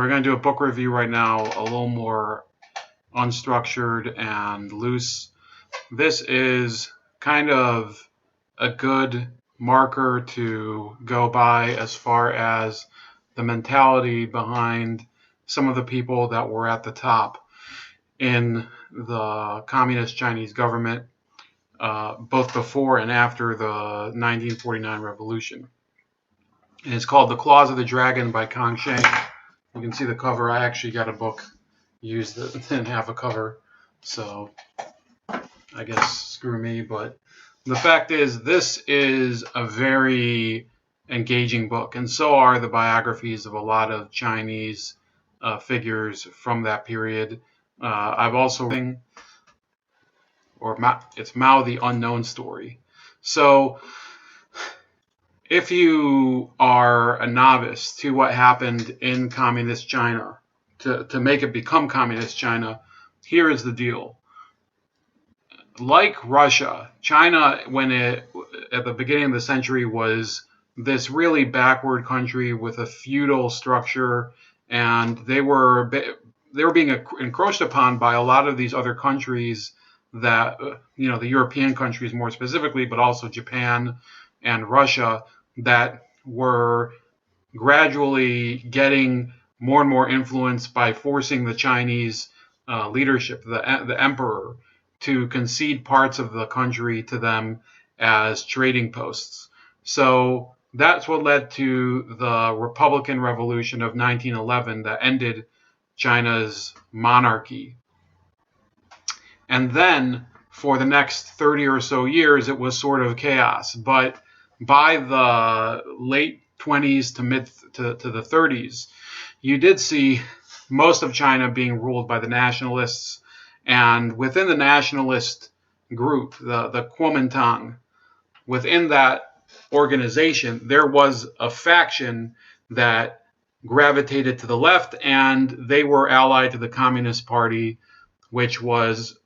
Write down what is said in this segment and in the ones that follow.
we're going to do a book review right now, a little more unstructured and loose. This is kind of a good marker to go by as far as the mentality behind some of the people that were at the top in the communist Chinese government, both before and after the 1949 revolution. And it's called The Claws of the Dragon by Kang Sheng. You can see the cover. I actually got a book used that didn't have a cover, so I guess screw me. But the fact is, this is a very engaging book, and so are the biographies of a lot of Chinese figures from that period. I've also it's Mao the Unknown Story. So if you are a novice to what happened in communist China, to make it become communist China, here is the deal. Like Russia, China, at the beginning of the century, was this really backward country with a feudal structure, and they were being encroached upon by a lot of these other countries that, the European countries more specifically, but also Japan and Russia, that were gradually getting more and more influence by forcing the Chinese leadership, the emperor, to concede parts of the country to them as trading posts. So that's what led to the Republican Revolution of 1911 that ended China's monarchy. And then for the next 30 or so years, it was sort of chaos. But by the late 20s to the 30s, you did see most of China being ruled by the nationalists. And within the nationalist group, the Kuomintang, within that organization, there was a faction that gravitated to the left, and they were allied to the Communist Party, which was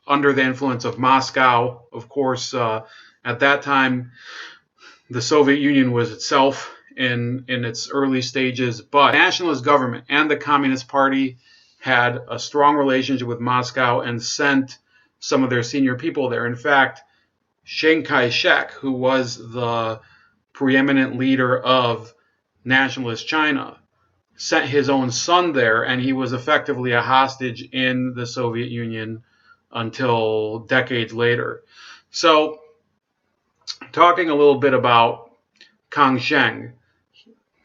under the influence of Moscow. Of course, at that time, the Soviet Union was itself in its early stages, but the nationalist government and the Communist Party had a strong relationship with Moscow and sent some of their senior people there. In fact, Chiang Kai-shek, who was the preeminent leader of nationalist China, sent his own son there, and he was effectively a hostage in the Soviet Union until decades later. So, talking a little bit about Kang Sheng,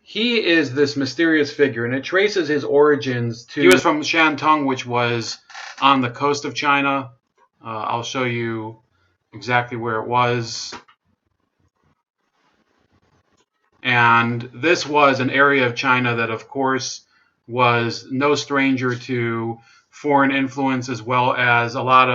he is this mysterious figure, and it traces his origins to... He was from Shantung, which was on the coast of China. I'll show you exactly where it was. And this was an area of China that, of course, was no stranger to foreign influence, as well as a lot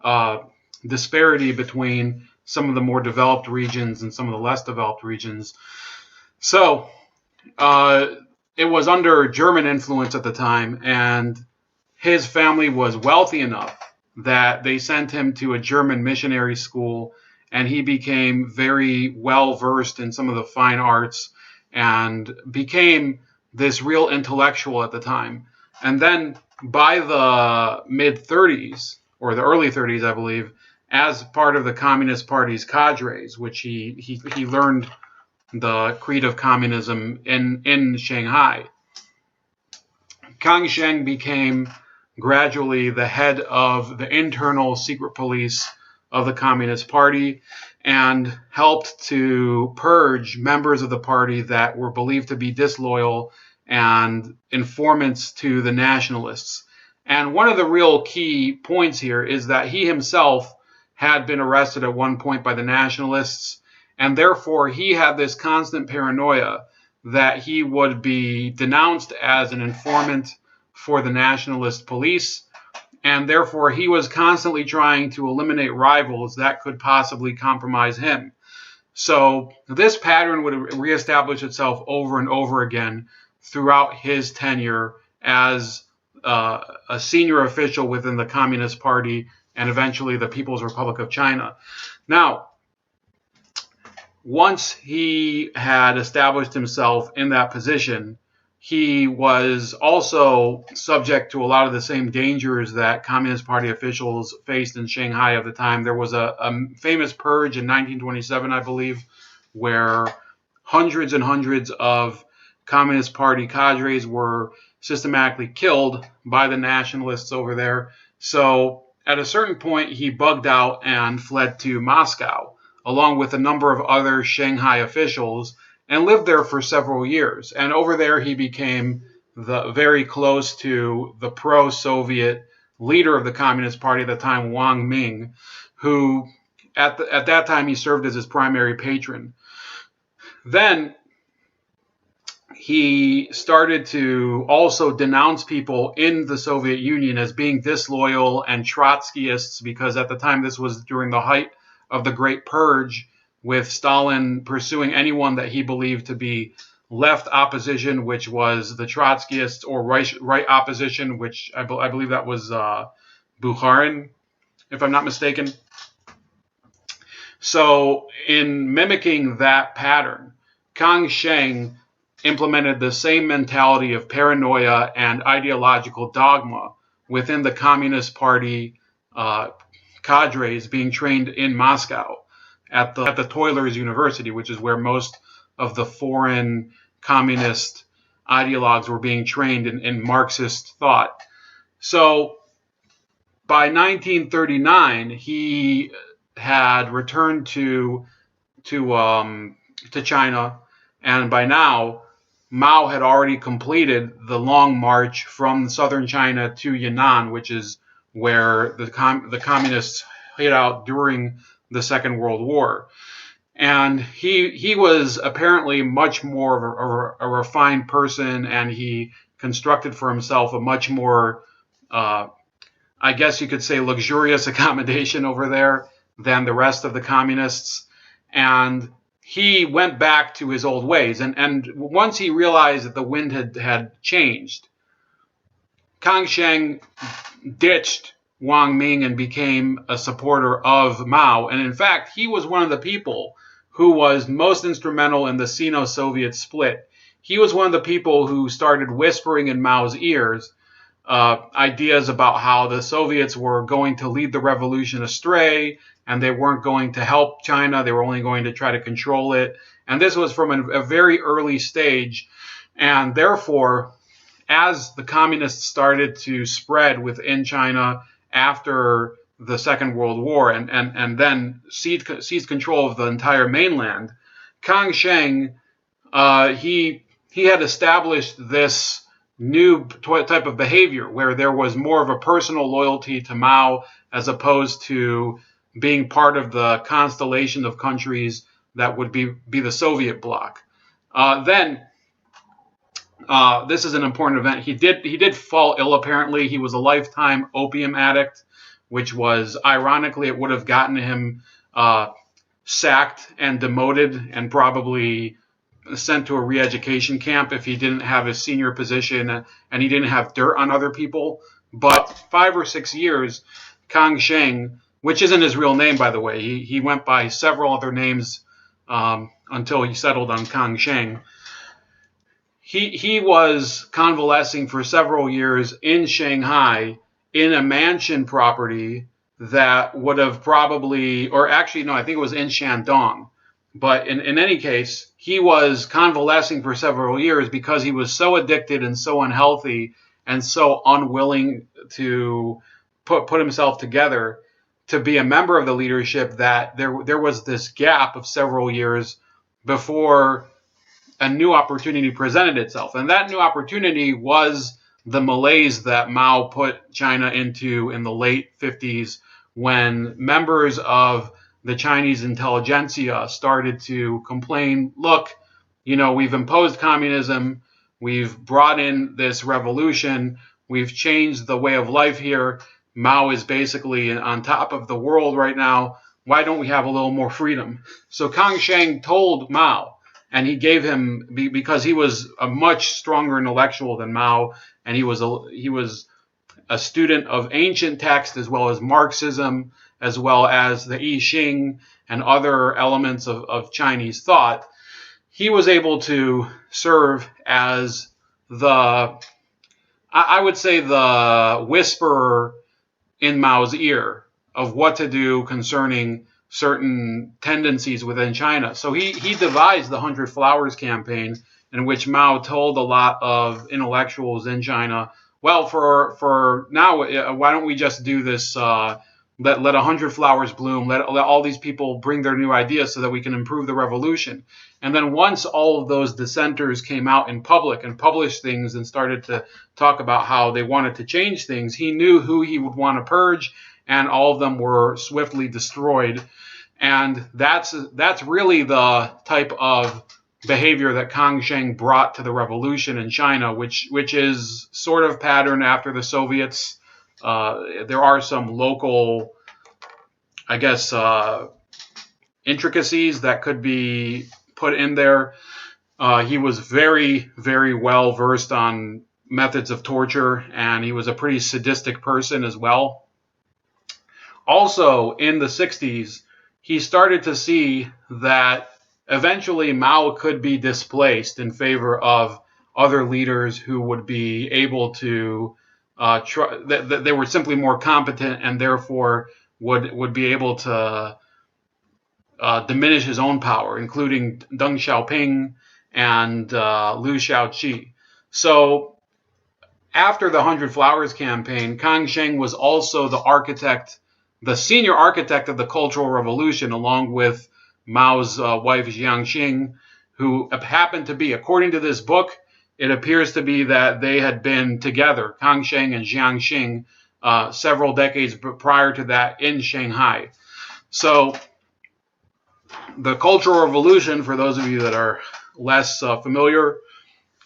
of disparity between some of the more developed regions and some of the less developed regions. So it was under German influence at the time, and his family was wealthy enough that they sent him to a German missionary school, and he became very well versed in some of the fine arts and became this real intellectual at the time. And then by the mid-30s, or the early 30s, I believe, as part of the Communist Party's cadres, which he learned the creed of communism in Shanghai, Kang Sheng became gradually the head of the internal secret police of the Communist Party and helped to purge members of the party that were believed to be disloyal and informants to the nationalists. And one of the real key points here is that he himself had been arrested at one point by the nationalists, and therefore he had this constant paranoia that he would be denounced as an informant for the nationalist police, and therefore he was constantly trying to eliminate rivals that could possibly compromise him. So this pattern would reestablish itself over and over again throughout his tenure as a senior official within the Communist Party and eventually the People's Republic of China. Now, once he had established himself in that position, he was also subject to a lot of the same dangers that Communist Party officials faced in Shanghai at the time. There was a famous purge in 1927, I believe, where hundreds and hundreds of Communist Party cadres were systematically killed by the nationalists over there. So at a certain point, he bugged out and fled to Moscow, along with a number of other Shanghai officials, and lived there for several years. And over there, he became very close to the pro-Soviet leader of the Communist Party at the time, Wang Ming, who at that time he served as his primary patron. Then he started to also denounce people in the Soviet Union as being disloyal and Trotskyists, because at the time this was during the height of the Great Purge, with Stalin pursuing anyone that he believed to be left opposition, which was the Trotskyists, or right opposition, which I believe that was Bukharin, if I'm not mistaken. So in mimicking that pattern, Kang Sheng implemented the same mentality of paranoia and ideological dogma within the Communist Party cadres being trained in Moscow at the Toilers University, which is where most of the foreign communist ideologues were being trained in Marxist thought. So by 1939, he had returned to China, and by now Mao had already completed the long march from southern China to Yunnan, which is where the communists hid out during the Second World War. And he was apparently much more of a refined person, and he constructed for himself a much more, I guess you could say, luxurious accommodation over there than the rest of the communists. And he went back to his old ways. And once he realized that the wind had changed, Kang Sheng ditched Wang Ming and became a supporter of Mao. And in fact, he was one of the people who was most instrumental in the Sino-Soviet split. He was one of the people who started whispering in Mao's ears ideas about how the Soviets were going to lead the revolution astray, and they weren't going to help China. They were only going to try to control it. And this was from a very early stage. And therefore, as the communists started to spread within China after the Second World War, and then seized control of the entire mainland, Kang Sheng, he had established this new type of behavior where there was more of a personal loyalty to Mao as opposed to being part of the constellation of countries that would be the Soviet bloc. Then this is an important event. He did fall ill, apparently. He was a lifetime opium addict, which was, ironically, it would have gotten him sacked and demoted and probably sent to a re-education camp if he didn't have his senior position and he didn't have dirt on other people. But 5 or 6 years, Kang Sheng, which isn't his real name, by the way, he went by several other names until he settled on Kang Sheng. He was convalescing for several years in Shanghai in a mansion property that would have probably, or actually, no, I think it was in Shandong. But in any case, he was convalescing for several years because he was so addicted and so unhealthy and so unwilling to put himself together to be a member of the leadership that there was this gap of several years before a new opportunity presented itself. And that new opportunity was the malaise that Mao put China into in the late 50s, when members of the Chinese intelligentsia started to complain, look, we've imposed communism, we've brought in this revolution, we've changed the way of life here, Mao is basically on top of the world right now, why don't we have a little more freedom? So Kang Sheng told Mao, and he gave him, because he was a much stronger intellectual than Mao, and he was a student of ancient text as well as Marxism, as well as the I Ching and other elements of Chinese thought. He was able to serve as I would say the whisperer in Mao's ear of what to do concerning certain tendencies within China. So he devised the 100 Flowers campaign, in which Mao told a lot of intellectuals in China, well, for now, why don't we just do this? Let 100 flowers bloom. Let all these people bring their new ideas so that we can improve the revolution. And then once all of those dissenters came out in public and published things and started to talk about how they wanted to change things, he knew who he would want to purge, and all of them were swiftly destroyed. And that's really the type of behavior that Kang Sheng brought to the revolution in China, which is sort of patterned after the Soviets. There are some local, I guess, intricacies that could be put in there. He was very, very well versed on methods of torture, and he was a pretty sadistic person as well. Also, in the 60s, he started to see that eventually Mao could be displaced in favor of other leaders who would be able to they were simply more competent, and therefore would be able to diminish his own power, including Deng Xiaoping and Liu Shaoqi. So after the 100 Flowers campaign, Kang Sheng was also the senior architect of the Cultural Revolution, along with Mao's wife Jiang Qing, who happened to be, according to this book, it appears to be that they had been together, Kang Sheng and Jiang Qing, several decades prior to that in Shanghai. So the Cultural Revolution, for those of you that are less familiar,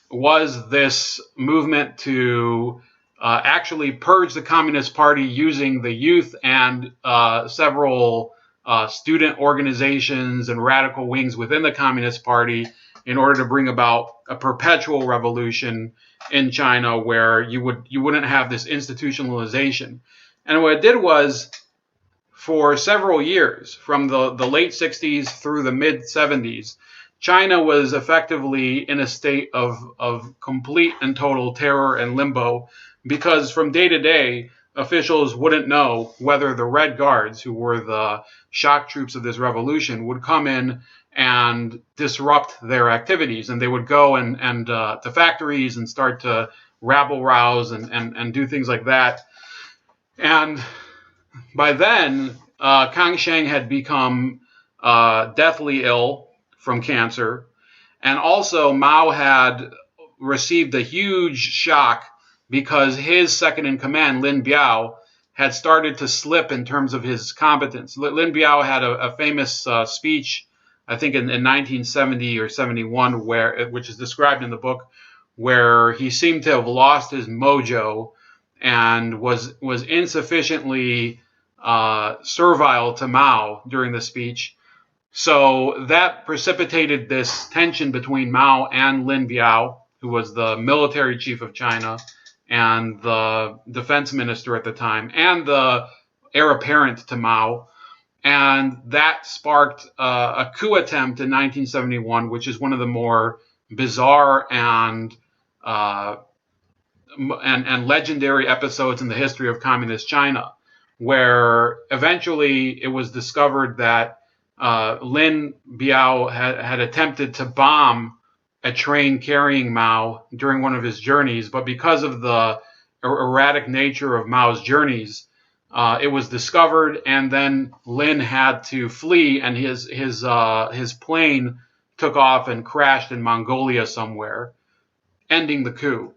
was this movement to actually purge the Communist Party using the youth and several student organizations and radical wings within the Communist Party in order to bring about a perpetual revolution in China where you wouldn't have this institutionalization. And what it did was, for several years, from the late 60s through the mid 70s, China was effectively in a state of complete and total terror and limbo, because from day to day, officials wouldn't know whether the Red Guards, who were the shock troops of this revolution, would come in and disrupt their activities. And they would go and to factories and start to rabble rouse and do things like that. And by then, Kang Sheng had become deathly ill from cancer. And also Mao had received a huge shock because his second in command, Lin Biao, had started to slip in terms of his competence. Lin Biao had a famous speech, I think in 1970 or 71, which is described in the book, where he seemed to have lost his mojo and was insufficiently servile to Mao during the speech. So that precipitated this tension between Mao and Lin Biao, who was the military chief of China and the defense minister at the time, and the heir apparent to Mao. And that sparked a coup attempt in 1971, which is one of the more bizarre and legendary episodes in the history of communist China, where eventually it was discovered that Lin Biao had attempted to bomb a train carrying Mao during one of his journeys, but because of the erratic nature of Mao's journeys, it was discovered, and then Lin had to flee, and his plane took off and crashed in Mongolia somewhere, ending the coup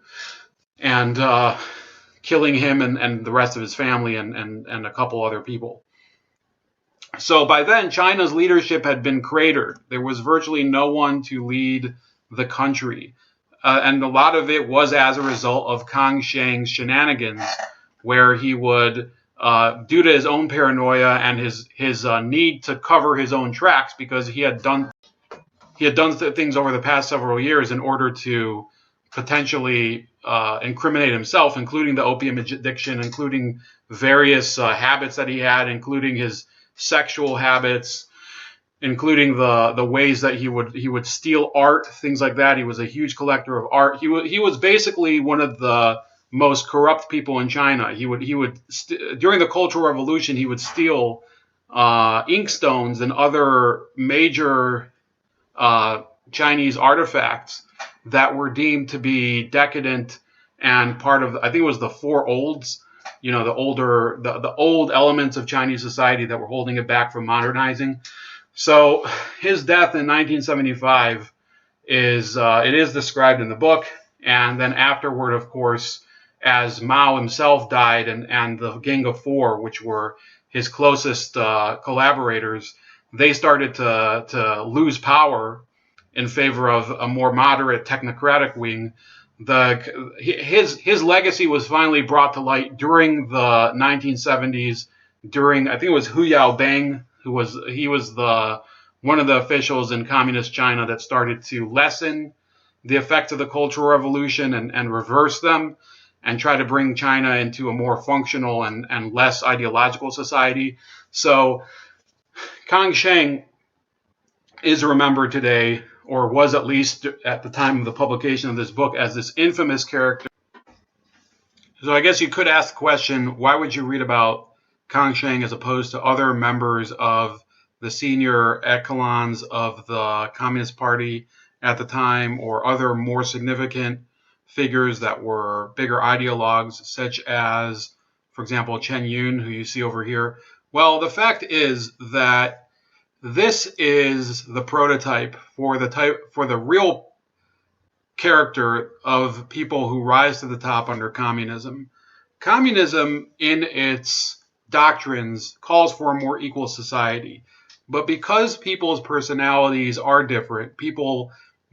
and killing him and the rest of his family and a couple other people. So by then, China's leadership had been cratered. There was virtually no one to lead the country. And a lot of it was as a result of Kang Sheng's shenanigans, where he would, due to his own paranoia and his need to cover his own tracks, because he had done things over the past several years in order to potentially incriminate himself, including the opium addiction, including various habits that he had, including his sexual habits, including the ways that he would steal art, things like that. He was a huge collector of art. He was basically one of the most corrupt people in China. He would during the Cultural Revolution, he would steal inkstones and other major Chinese artifacts that were deemed to be decadent and part of, I think it was the Four Olds, you know, the old elements of Chinese society that were holding it back from modernizing. So his death in 1975 it is described in the book, and then afterward, of course, as Mao himself died and the Gang of Four, which were his closest collaborators, they started to lose power in favor of a more moderate technocratic wing. His legacy was finally brought to light during the 1970s. During, I think it was Hu Yaobang, he was one of the officials in communist China that started to lessen the effects of the Cultural Revolution and reverse them and try to bring China into a more functional and less ideological society. So Kang Sheng is remembered today, or was at least at the time of the publication of this book, as this infamous character. So I guess you could ask the question, why would you read about Kang Sheng as opposed to other members of the senior echelons of the Communist Party at the time, or other more significant figures that were bigger ideologues, such as, for example, Chen Yun, who you see over here? Well, the fact is that this is the prototype for the real character of people who rise to the top under communism. Communism, in its doctrines, calls for a more equal society. But because people's personalities are different, people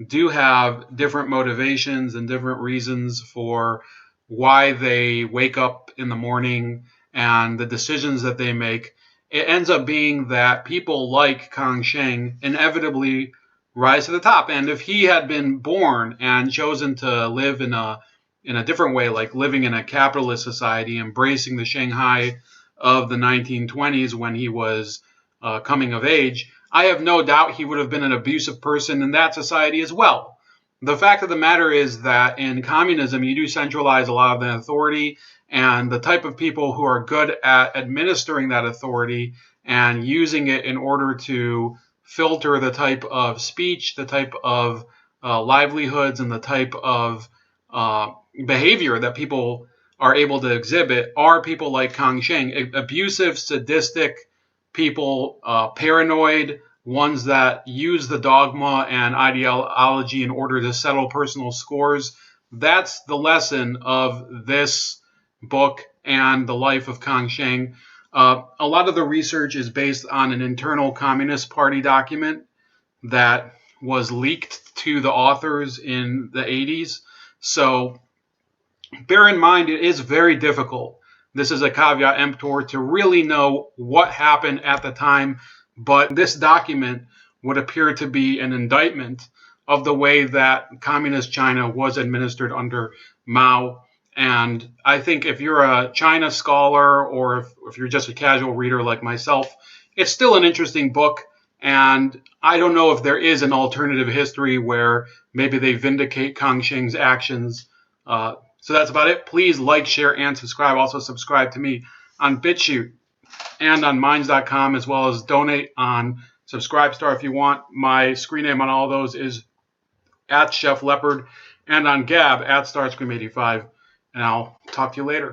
do have different motivations and different reasons for why they wake up in the morning and the decisions that they make, it ends up being that people like Kang Sheng inevitably rise to the top. And if he had been born and chosen to live in a different way, like living in a capitalist society, embracing the Shanghai of the 1920s when he was coming of age, I have no doubt he would have been an abusive person in that society as well. The fact of the matter is that in communism, you do centralize a lot of the authority, and the type of people who are good at administering that authority and using it in order to filter the type of speech, the type of livelihoods, and the type of behavior that people are able to exhibit are people like Kang Sheng, abusive, sadistic people, paranoid, ones that use the dogma and ideology in order to settle personal scores. That's the lesson of this book and the life of Kang Sheng. A lot of the research is based on an internal Communist Party document that was leaked to the authors in the 80s. So bear in mind, it is very difficult. This is a caveat emptor to really know what happened at the time, but this document would appear to be an indictment of the way that communist China was administered under Mao. And I think if you're a China scholar, or if you're just a casual reader like myself, it's still an interesting book. And I don't know if there is an alternative history where maybe they vindicate Kang Sheng's actions. So that's about it. Please like, share, and subscribe. Also subscribe to me on BitChute and on Minds.com, as well as donate on Subscribestar if you want. My screen name on all those is @Chef Leopard, and on Gab @Starscream85. And I'll talk to you later.